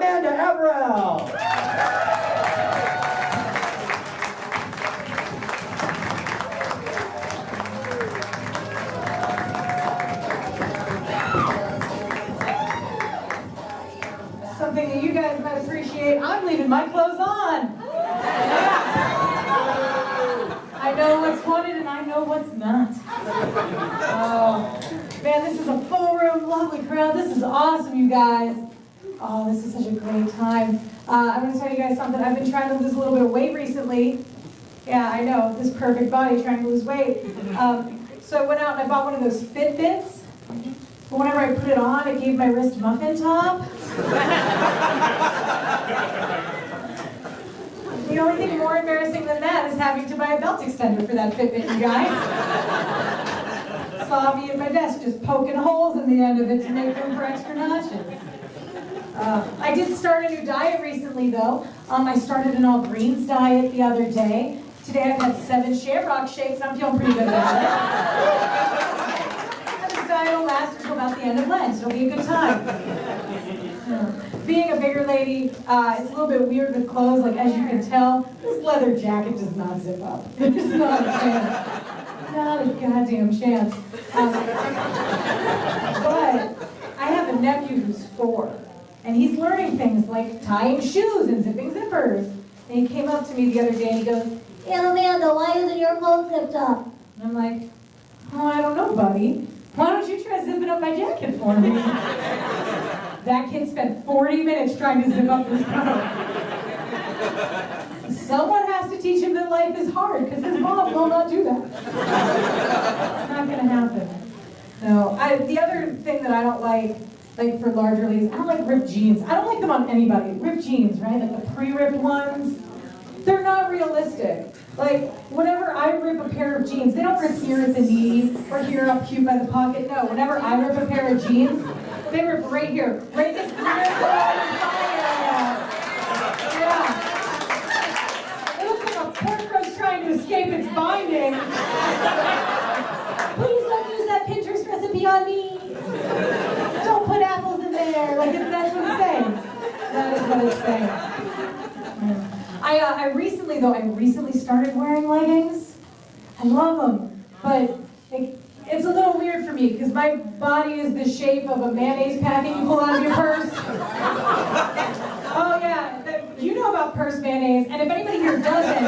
Amanda Avril. Something that you guys might appreciate, I'm leaving my clothes on. Yeah. I know what's wanted and I know what's not. Oh, man, this is a full room, lovely crowd. This is awesome, you guys. Oh, this is such a great time. I'm going to tell you guys something. I've been trying to lose a little bit of weight recently. Yeah, I know, this perfect body trying to lose weight. So I went out and I bought one of those Fitbits. But whenever I put it on, it gave my wrist muffin top. The only thing more embarrassing than that is having to buy a belt extender for that Fitbit, you guys. Saw me at my desk just poking holes in the end of it to make room for extra notches. I did start a new diet recently, though. I started an all-greens diet the other day. Today I've had 7 Shamrock shakes, and I'm feeling pretty good about it. And this diet will last until about the end of Lent. It'll be a good time. Being a bigger lady, it's a little bit weird with clothes. Like, as you can tell, this leather jacket does not zip up. There's not a chance. Not a goddamn chance. But I have a nephew who's 4. And he's learning things like tying shoes and zipping zippers. And he came up to me the other day and he goes, "Hey, Amanda, why isn't your coat zipped up?" And I'm like, "Oh, I don't know, buddy. Why don't you try zipping up my jacket for me?" That kid spent 40 minutes trying to zip up his coat. Someone has to teach him that life is hard, because his mom will not do that. It's not going to happen. No. The other thing that I don't like for larger ladies, I don't like ripped jeans. I don't like them on anybody. Ripped jeans, right? Like the pre-ripped ones. They're not realistic. Like, whenever I rip a pair of jeans, they don't rip here at the knee or here up cute by the pocket. No, whenever I rip a pair of jeans, they rip right here. Right this area. Yeah. It looks like a pork roast trying to escape its binding. Please don't use that Pinterest recipe on me. Don't put apples in there. Like, that's what it's saying. That is what it's saying. I recently started wearing leggings. I love them, but it's a little weird for me because my body is the shape of a mayonnaise packet you pull out of your purse. Oh yeah, you know about purse mayonnaise, and if anybody here doesn't,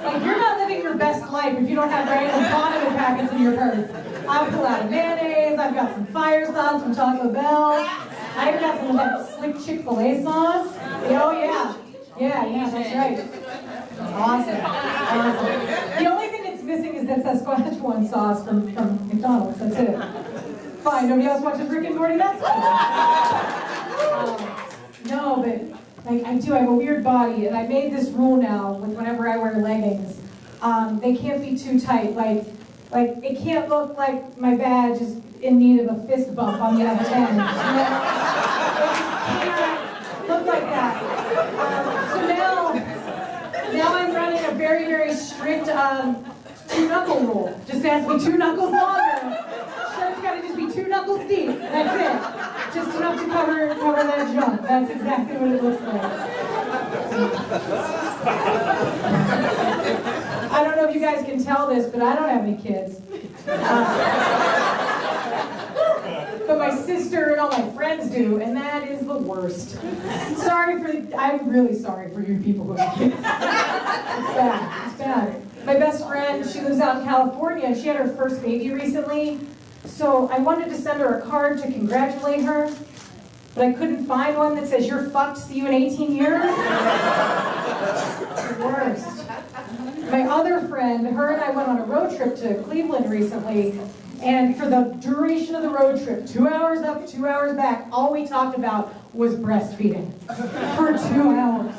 like, you're not living your best life if you don't have random condiment packets in your purse. I pull out a mayonnaise. I've got some fire sauce from Taco Bell. I've got some of that slick Chick-fil-A sauce. Oh yeah. Yeah, that's right. Awesome. The only thing that's missing is that Szechuan sauce from McDonald's. That's it. Fine, nobody else watches Rick and Morty? That's fine. No, but I have a weird body, and I made this rule now with whenever I wear leggings. They can't be too tight. Like it can't look like my badge is in need of a fist bump on the other end. It can't look like that. So now I'm running a very, very strict 2-knuckle rule. Just has to be 2 knuckles longer. Shirt's got to just be 2 knuckles deep. That's it. Just enough to cover that junk. That's exactly what it looks like. I don't know if you guys can tell this, but I don't have any kids. But my sister and all my friends do, and that is the worst. I'm really sorry for you people who have kids. It's bad. My best friend, she lives out in California, and she had her first baby recently. So I wanted to send her a card to congratulate her, but I couldn't find one that says, "You're fucked, see you in 18 years." The worst. My other friend, her and I went on a road trip to Cleveland recently, and for the duration of the road trip, 2 hours up, 2 hours back, all we talked about was breastfeeding for 2 hours.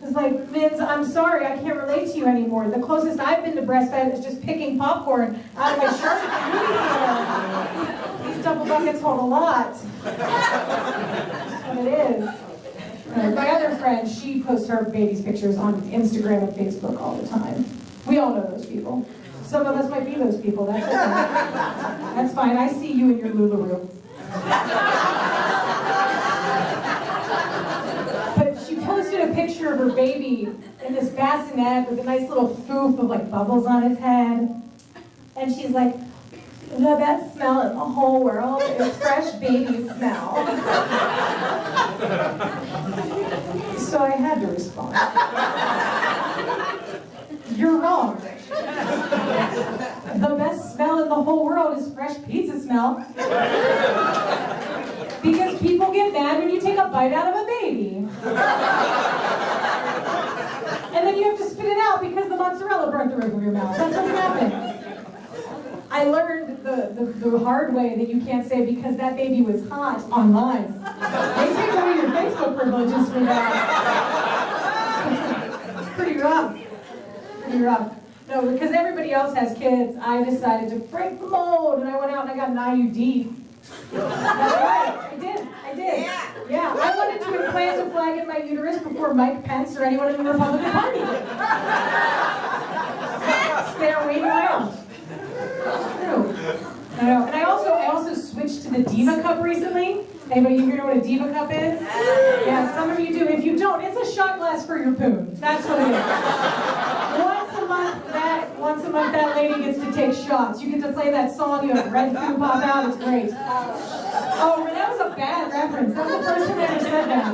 It's like, Minz, I'm sorry, I can't relate to you anymore. The closest I've been to breastfed is just picking popcorn out of my shirt at the movie theater. These double buckets hold a lot. That's what it is. My other friend, she posts her baby's pictures on Instagram and Facebook all the time. We all know those people. Some of us might be those people. That's okay. That's fine. I see you in your LuLaRoe. picture of her baby in this bassinet with a nice little foof of like bubbles on its head. And she's like, the best smell in the whole world is fresh baby smell. So I had to respond. You're wrong. The best smell in the whole world is fresh pizza smell. Because people get mad when you take a bite out of a baby. And then you have to spit it out because the mozzarella burnt the roof of your mouth. That's what happened. I learned the hard way that you can't say because that baby was hot online. They take away your Facebook privileges for that. It's pretty rough. Pretty rough. No, because everybody else has kids, I decided to break the mold, and I went out and I got an IUD. That's right, I did. Yeah, I wanted to implant a flag in my uterus before Mike Pence or anyone in the Republican Party did. They're waiting around. True. I know. And I also switched to the Diva Cup recently. Anybody here know what a Diva Cup is? Yeah, some of you do. If you don't, it's a shot glass for your poon. That's what it is. Once a month, that lady gets to take shots. You get to play that song, you have red food pop out, it's great. Oh, that was a bad reference. That was the first time I ever said that.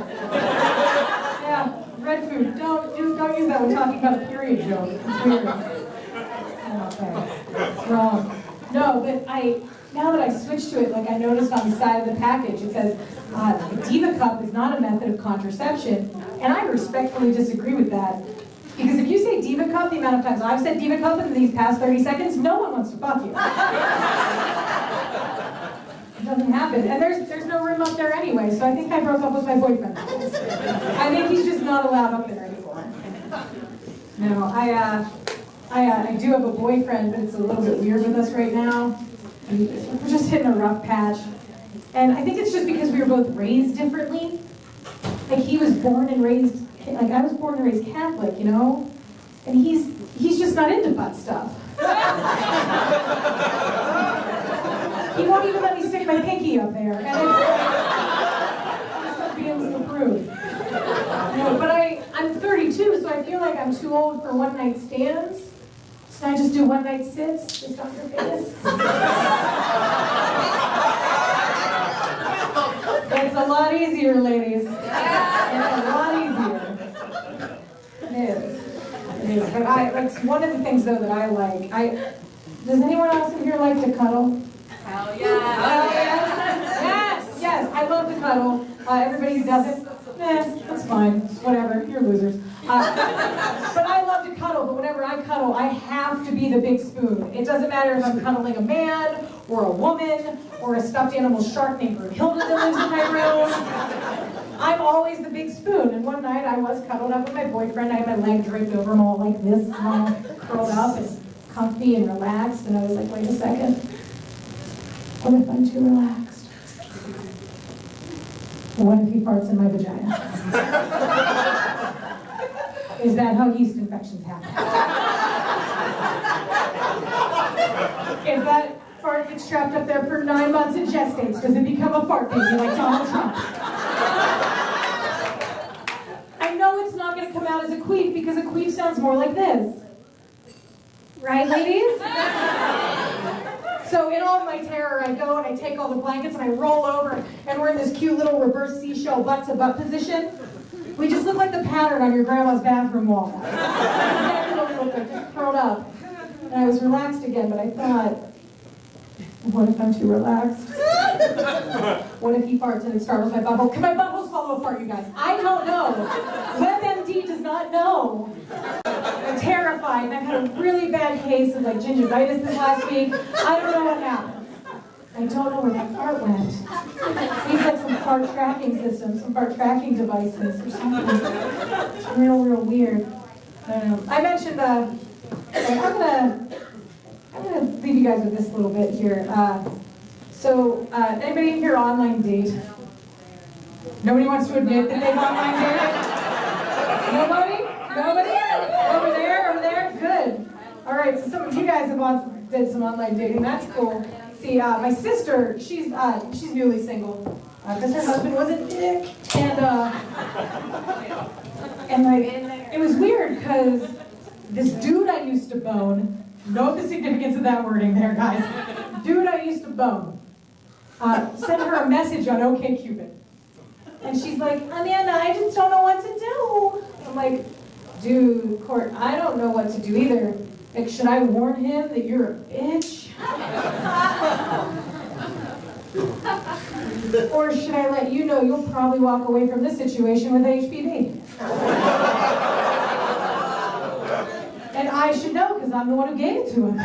Yeah, red food. Don't use that when talking about a period joke. It's weird. Okay, it's wrong. No, but now that I switched to it, like I noticed on the side of the package, it says, the Diva Cup is not a method of contraception, and I respectfully disagree with that. Because if you say Diva Cup, the amount of times I've said Diva Cup in these past 30 seconds, no one wants to fuck you. It doesn't happen. And there's no room up there anyway, so I think I broke up with my boyfriend. I think he's just not allowed up there anymore. No, I do have a boyfriend, but it's a little bit weird with us right now. We're just hitting a rough patch. And I think it's just because we were both raised differently. Like he was born and raised, like I was born and raised Catholic, you know? And he's just not into butt stuff. He won't even let me stick my pinky up there. And it's being so prude. No, but I'm 32, so I feel like I'm too old for one night stands. So I just do one night sits, just on your face. It's a lot easier, ladies. It's a lot easier. It is. But it's one of the things though that I like. Does anyone else in here like to cuddle? Hell yeah. Yes, I love to cuddle. Everybody who doesn't, that's fine. Whatever, you're losers. But I love to cuddle, but whenever I cuddle, I have to be the big spoon. It doesn't matter if I'm cuddling a man, or a woman, or a stuffed animal shark named Brunhilde that lives in my room. I'm always the big spoon, and one night I was cuddled up with my boyfriend. I had my leg draped over him all like this, all curled up and comfy and relaxed, and I was like, wait a second. What if I'm too relaxed? What if he farts in my vagina? Is that how yeast infections happen? If that fart gets trapped up there for 9 months and gestates, does it become a fart baby like Donald Trump? I know it's not going to come out as a queef because a queef sounds more like this. Right, ladies? So in all of my terror, I go and I take all the blankets and I roll over, and we're in this cute little reverse seashell butt-to-butt position. We just look like the pattern on your grandma's bathroom wall. That's exactly what we look like, just curled up. And I was relaxed again, but I thought, what if I'm too relaxed? What if he farts and it startles my butthole? Can my butthole swallow a fart, you guys? I don't know. WebMD does not know. I'm terrified, and I've had a really bad case of like gingivitis this last week. I don't know what happened. I don't know where that fart went. Needs like some fart tracking system, some fart tracking devices or something. It's real weird. I don't know. I mentioned, I'm gonna leave you guys with this little bit here. Anybody here online date? Nobody wants to admit that they've online dated? Nobody? Nobody? Over there? Good. All right, so some of you guys have did some online dating. That's cool. See, my sister, she's newly single. because her husband was a dick. And like, it was weird because this dude I used to bone, note the significance of that wording there, guys. Dude I used to bone, sent her a message on OkCupid. And she's like, Amanda, I just don't know what to do. I'm like, dude, Court, I don't know what to do either. Like, should I warn him that you're a bitch? Or should I let you know you'll probably walk away from this situation with HPV? And I should know because I'm the one who gave it to him.